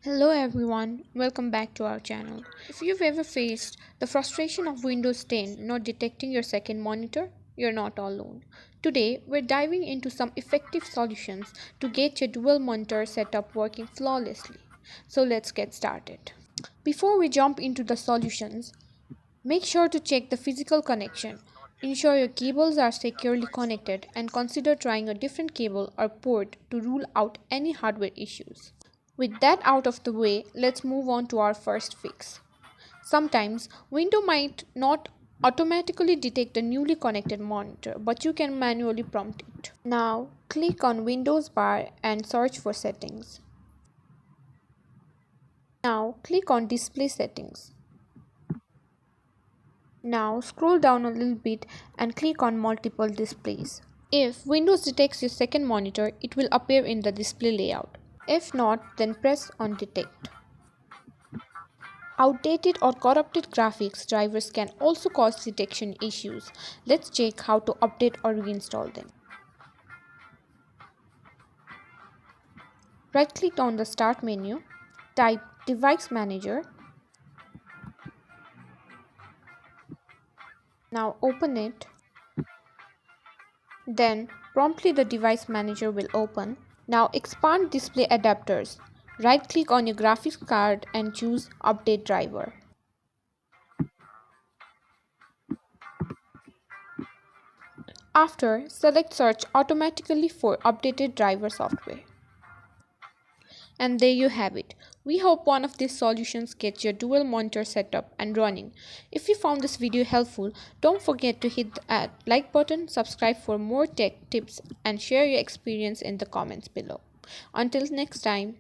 Hello everyone, welcome back to our channel. If you've ever faced the frustration of Windows 10 not detecting your second monitor, you're not alone. Today, we're diving into some effective solutions to get your dual monitor setup working flawlessly. So let's get started. Before we jump into the solutions, make sure to check the physical connection. Ensure your cables are securely connected and consider trying a different cable or port to rule out any hardware issues. With that out of the way, let's move on to our first fix. Sometimes Windows might not automatically detect a newly connected monitor, but you can manually prompt it. Now, click on Windows bar and search for settings. Now, click on display settings. Now, scroll down a little bit and click on multiple displays. If Windows detects your second monitor, it will appear in the display layout. If not, then press on detect. Outdated or corrupted graphics drivers can also cause detection issues. Let's check how to update or reinstall them. Right-click on the Start menu, type Device Manager. Now open it. Then promptly the Device Manager will open. Now expand Display Adapters. Right-click on your graphics card and choose Update Driver. After, select Search automatically for updated driver software. And there you have it. We hope one of these solutions gets your dual monitor setup and running. If you found this video helpful, don't forget to hit the like button, subscribe for more tech tips, and share your experience in the comments below. Until next time.